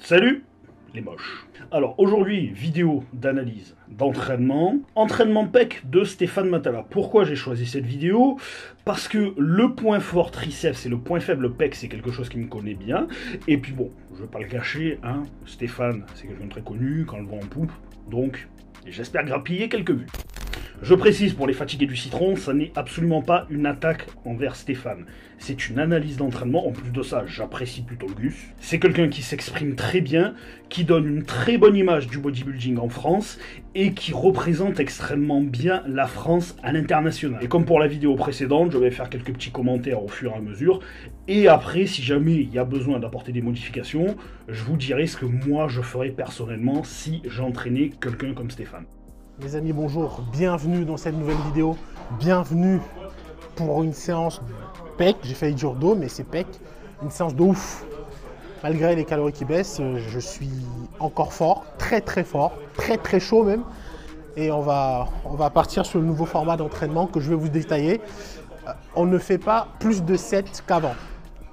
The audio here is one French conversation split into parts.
Salut les moches. Alors aujourd'hui, vidéo d'analyse d'entraînement. Entraînement pec de Stéphane Matala. Pourquoi j'ai choisi cette vidéo? Parce que le point fort triceps et le point faible pec, c'est quelque chose qui me connaît bien. Et puis bon, je vais pas le cacher, hein, Stéphane, c'est quelqu'un de très connu, quand le vent en poupe. Donc, j'espère grappiller quelques vues. Je précise pour les fatigués du citron, ça n'est absolument pas une attaque envers Stéphane. C'est une analyse d'entraînement. En plus de ça, j'apprécie plutôt le Gus. C'est quelqu'un qui s'exprime très bien, qui donne une très bonne image du bodybuilding en France et qui représente extrêmement bien la France à l'international. Et comme pour la vidéo précédente, je vais faire quelques petits commentaires au fur et à mesure. Et après, si jamais il y a besoin d'apporter des modifications, je vous dirai ce que moi je ferais personnellement si j'entraînais quelqu'un comme Stéphane. Les amis, bonjour, bienvenue dans cette nouvelle vidéo, bienvenue pour une séance pec, j'ai failli dire dos, mais c'est pec, une séance de ouf. Malgré les calories qui baissent, je suis encore fort, très fort, très chaud même. Et on va partir sur le nouveau format d'entraînement que je vais vous détailler. On ne fait pas plus de 7 qu'avant.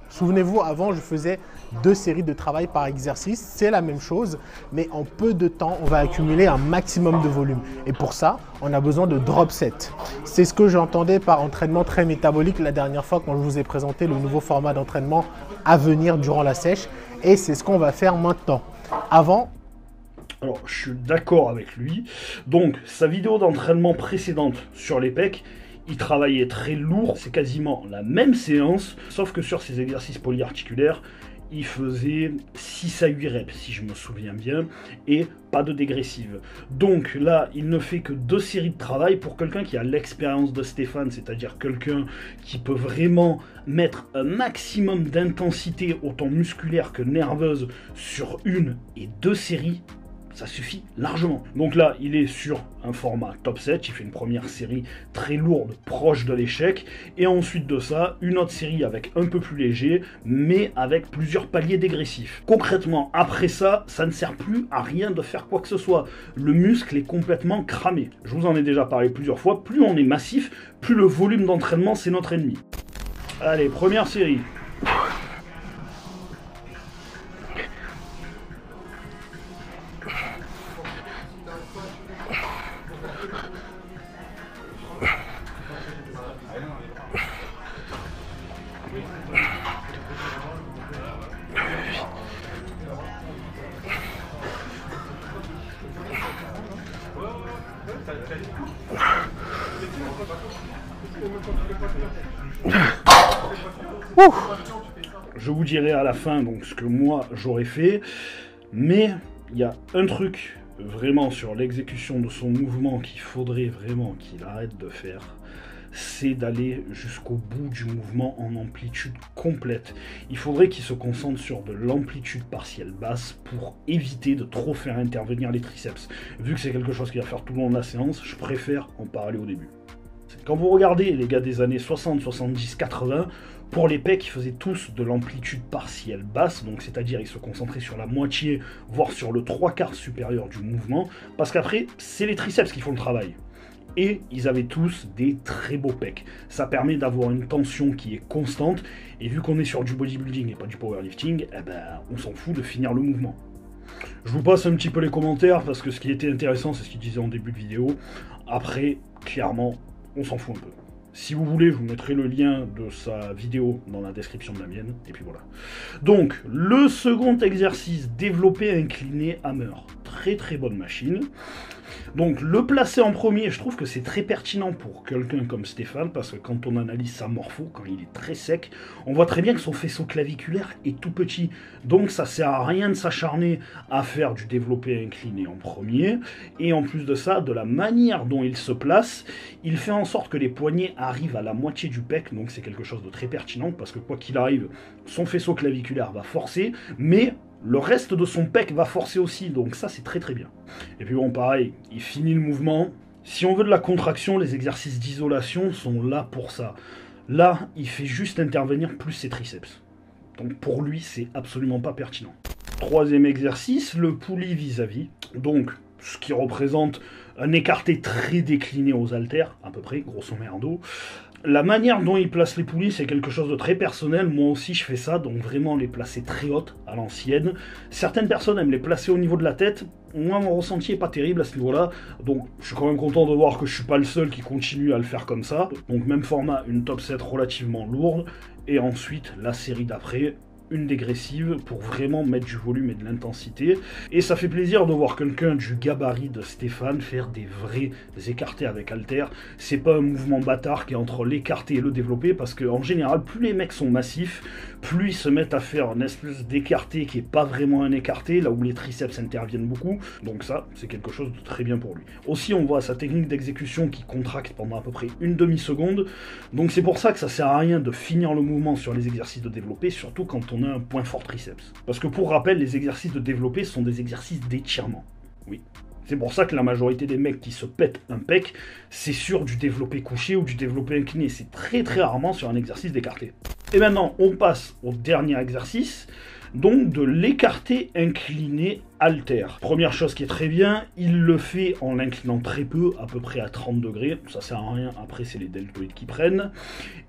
Souvenez-vous, avant, je faisais 2 séries de travail par exercice. C'est la même chose, mais en peu de temps, on va accumuler un maximum de volume. Et pour ça, on a besoin de drop set. C'est ce que j'entendais par entraînement très métabolique la dernière fois quand je vous ai présenté le nouveau format d'entraînement à venir durant la sèche. Et c'est ce qu'on va faire maintenant. Avant... Alors, je suis d'accord avec lui. Donc, sa vidéo d'entraînement précédente sur les pecs, il travaillait très lourd, c'est quasiment la même séance, sauf que sur ses exercices polyarticulaires, il faisait 6 à 8 reps, si je me souviens bien, et pas de dégressive. Donc là, il ne fait que 2 séries de travail pour quelqu'un qui a l'expérience de Stéphane, c'est-à-dire quelqu'un qui peut vraiment mettre un maximum d'intensité, autant musculaire que nerveuse, sur 1 et 2 séries. Ça suffit largement. Donc là, il est sur un format top 7, il fait une première série très lourde, proche de l'échec, et ensuite de ça, une autre série avec un peu plus léger, mais avec plusieurs paliers dégressifs. Concrètement, après ça, ça ne sert plus à rien de faire quoi que ce soit. Le muscle est complètement cramé. Je vous en ai déjà parlé plusieurs fois, plus on est massif, plus le volume d'entraînement, c'est notre ennemi. Allez, première série. Je vous dirai à la fin donc ce que moi j'aurais fait, mais il y a un truc vraiment sur l'exécution de son mouvement qu'il faudrait vraiment qu'il arrête de faire, c'est d'aller jusqu'au bout du mouvement en amplitude complète. Il faudrait qu'il se concentre sur de l'amplitude partielle basse pour éviter de trop faire intervenir les triceps. Vu que c'est quelque chose qu'il va faire tout le long de la séance, je préfère en parler au début. Quand vous regardez les gars des années 60, 70, 80, pour les pecs, ils faisaient tous de l'amplitude partielle basse, donc c'est-à-dire ils se concentraient sur la moitié, voire sur le 3/4 supérieur du mouvement, parce qu'après, c'est les triceps qui font le travail. Et ils avaient tous des très beaux pecs. Ça permet d'avoir une tension qui est constante, et vu qu'on est sur du bodybuilding et pas du powerlifting, eh ben, on s'en fout de finir le mouvement. Je vous passe un petit peu les commentaires, parce que ce qui était intéressant, c'est ce qu'il disait en début de vidéo. Après, clairement, on s'en fout un peu. Si vous voulez, je vous mettrai le lien de sa vidéo dans la description de la mienne, et puis voilà. Donc, le second exercice, développé incliné hammer. Très bonne machine. Donc, le placer en premier, je trouve que c'est très pertinent pour quelqu'un comme Stéphane, parce que quand on analyse sa morpho, quand il est très sec, on voit très bien que son faisceau claviculaire est tout petit. Donc, ça sert à rien de s'acharner à faire du développé incliné en premier. Et en plus de ça, de la manière dont il se place, il fait en sorte que les poignets arrivent à la moitié du pec. Donc, c'est quelque chose de très pertinent, parce que quoi qu'il arrive, son faisceau claviculaire va forcer, mais le reste de son pec va forcer aussi, donc ça c'est très bien. Et puis bon, pareil, il finit le mouvement. Si on veut de la contraction, les exercices d'isolation sont là pour ça. Là, il fait juste intervenir plus ses triceps. Donc pour lui, c'est absolument pas pertinent. Troisième exercice, le poulie vis-à-vis. Donc, ce qui représente un écarté très décliné aux haltères, à peu près, grosso merdo. La manière dont il place les poulies, c'est quelque chose de très personnel. Moi aussi, je fais ça, donc vraiment les placer très hautes à l'ancienne. Certaines personnes aiment les placer au niveau de la tête. Moi, mon ressenti est pas terrible à ce niveau-là, donc je suis quand même content de voir que je suis pas le seul qui continue à le faire comme ça. Donc même format, une top 7 relativement lourde, et ensuite la série d'après, une dégressive pour vraiment mettre du volume et de l'intensité. Et ça fait plaisir de voir quelqu'un du gabarit de Stéphane faire des vrais écartés avec haltère. C'est pas un mouvement bâtard qui est entre l'écarté et le développé, parce qu'en général, plus les mecs sont massifs, plus ils se mettent à faire un espèce d'écarté qui est pas vraiment un écarté, là où les triceps interviennent beaucoup. Donc ça, c'est quelque chose de très bien pour lui. Aussi, on voit sa technique d'exécution qui contracte pendant à peu près une demi-seconde. Donc c'est pour ça que ça sert à rien de finir le mouvement sur les exercices de développé, surtout quand on a un point fort triceps. Parce que pour rappel, les exercices de développé sont des exercices d'étirement. Oui. C'est pour ça que la majorité des mecs qui se pètent un pec, c'est sur du développé couché ou du développé incliné. C'est très rarement sur un exercice d'écarté. Et maintenant, on passe au dernier exercice, donc de l'écarté incliné haltère. Première chose qui est très bien, il le fait en l'inclinant très peu, à peu près à 30 degrés. Ça sert à rien, après c'est les deltoïdes qui prennent.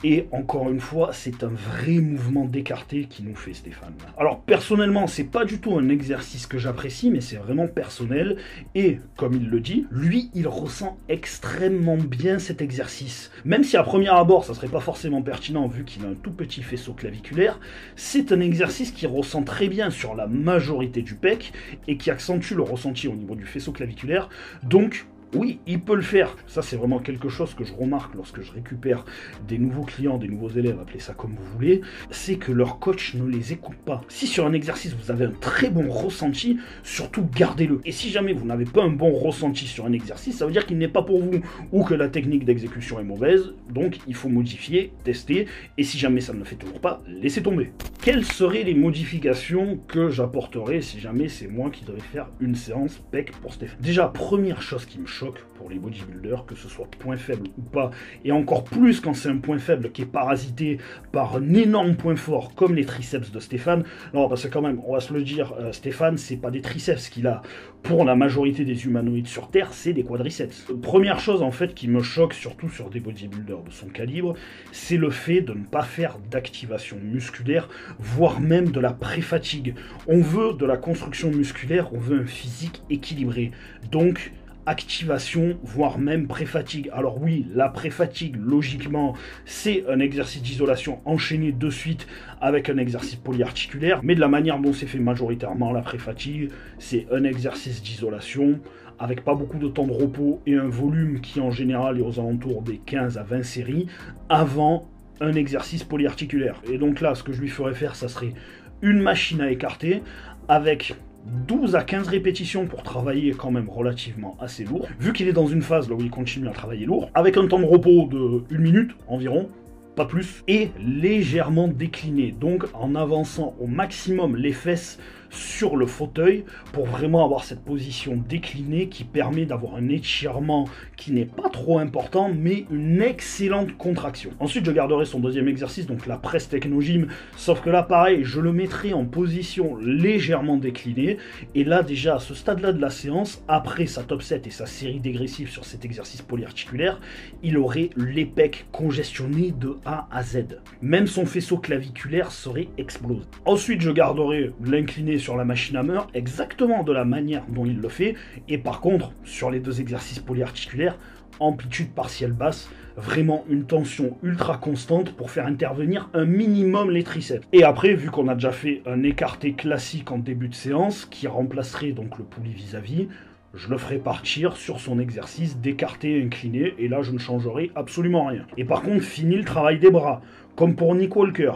Et encore une fois, c'est un vrai mouvement d'écarté qui nous fait Stéphane. Alors personnellement, c'est pas du tout un exercice que j'apprécie, mais c'est vraiment personnel. Et comme il le dit, lui, il ressent extrêmement bien cet exercice. Même si à premier abord, ça serait pas forcément pertinent vu qu'il a un tout petit faisceau claviculaire, c'est un exercice qui ressent très bien sur la majorité du pec et qui accentue le ressenti au niveau du faisceau claviculaire. Donc oui, il peut le faire. Ça, c'est vraiment quelque chose que je remarque lorsque je récupère des nouveaux clients, des nouveaux élèves, appelez ça comme vous voulez, c'est que leur coach ne les écoute pas. Si sur un exercice, vous avez un très bon ressenti, surtout gardez-le. Et si jamais vous n'avez pas un bon ressenti sur un exercice, ça veut dire qu'il n'est pas pour vous, ou que la technique d'exécution est mauvaise, donc il faut modifier, tester, et si jamais ça ne le fait toujours pas, laissez tomber. Quelles seraient les modifications que j'apporterais si jamais c'est moi qui devrais faire une séance pec pour Stéphane? Déjà, première chose qui me choque pour les bodybuilders, que ce soit point faible ou pas, et encore plus quand c'est un point faible qui est parasité par un énorme point fort comme les triceps de Stéphane. Non, parce que quand même, on va se le dire, Stéphane, c'est pas des triceps qu'il a. Pour la majorité des humanoïdes sur Terre, c'est des quadriceps. Première chose en fait qui me choque, surtout sur des bodybuilders de son calibre, c'est le fait de ne pas faire d'activation musculaire, voire même de la pré-fatigue. On veut de la construction musculaire, on veut un physique équilibré. Donc, activation, voire même pré-fatigue. Alors oui, la pré-fatigue, logiquement, c'est un exercice d'isolation enchaîné de suite avec un exercice polyarticulaire, mais de la manière dont c'est fait majoritairement la pré-fatigue, c'est un exercice d'isolation avec pas beaucoup de temps de repos et un volume qui en général est aux alentours des 15 à 20 séries avant un exercice polyarticulaire. Et donc là, ce que je lui ferais faire, ça serait une machine à écarter avec 12 à 15 répétitions pour travailler quand même relativement assez lourd, vu qu'il est dans une phase là où il continue à travailler lourd, avec un temps de repos de 1 minute environ, pas plus, et légèrement décliné, donc en avançant au maximum les fesses sur le fauteuil pour vraiment avoir cette position déclinée qui permet d'avoir un étirement qui n'est pas trop important mais une excellente contraction. Ensuite je garderai son deuxième exercice, donc la presse technogym, sauf que là pareil je le mettrai en position légèrement déclinée, et là déjà à ce stade là de la séance, après sa top 7 et sa série dégressive sur cet exercice polyarticulaire, il aurait les pecs congestionnés de A à Z. Même son faisceau claviculaire serait explosé. Ensuite je garderai l'incliné sur la machine Hammer, exactement de la manière dont il le fait, et par contre, sur les deux exercices polyarticulaires, amplitude partielle basse, vraiment une tension ultra constante pour faire intervenir un minimum les triceps. Et après, vu qu'on a déjà fait un écarté classique en début de séance, qui remplacerait donc le poulie vis-à-vis, je le ferai partir sur son exercice d'écarté incliné, et là je ne changerai absolument rien. Et par contre, fini le travail des bras, comme pour Nick Walker.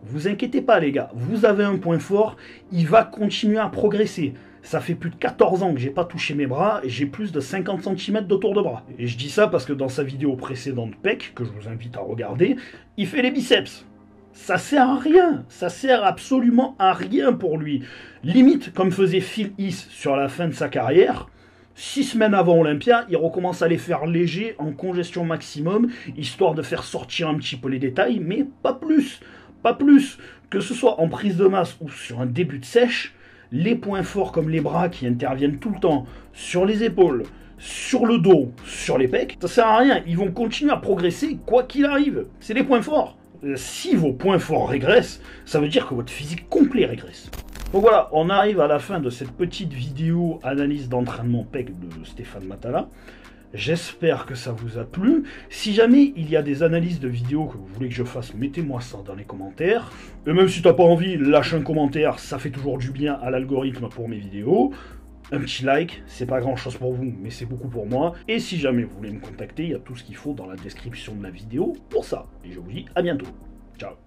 Vous inquiétez pas les gars, vous avez un point fort, il va continuer à progresser. Ça fait plus de 14 ans que j'ai pas touché mes bras et j'ai plus de 50 cm de tour de bras. Et je dis ça parce que dans sa vidéo précédente PEC, que je vous invite à regarder, il fait les biceps. Ça sert à rien, ça sert absolument à rien pour lui. Limite, comme faisait Phil Heath sur la fin de sa carrière, 6 semaines avant Olympia, il recommence à les faire légers en congestion maximum, histoire de faire sortir un petit peu les détails, mais pas plus. Pas plus, que ce soit en prise de masse ou sur un début de sèche, les points forts comme les bras qui interviennent tout le temps sur les épaules, sur le dos, sur les pecs, ça sert à rien. Ils vont continuer à progresser quoi qu'il arrive. C'est les points forts. Si vos points forts régressent, ça veut dire que votre physique complet régresse. Donc voilà, on arrive à la fin de cette petite vidéo analyse d'entraînement PEC de Stéphane Matala. J'espère que ça vous a plu. Si jamais il y a des analyses de vidéos que vous voulez que je fasse, mettez-moi ça dans les commentaires. Et même si t'as pas envie, lâche un commentaire, ça fait toujours du bien à l'algorithme pour mes vidéos. Un petit like, c'est pas grand chose pour vous, mais c'est beaucoup pour moi. Et si jamais vous voulez me contacter, il y a tout ce qu'il faut dans la description de la vidéo pour ça. Et je vous dis à bientôt. Ciao.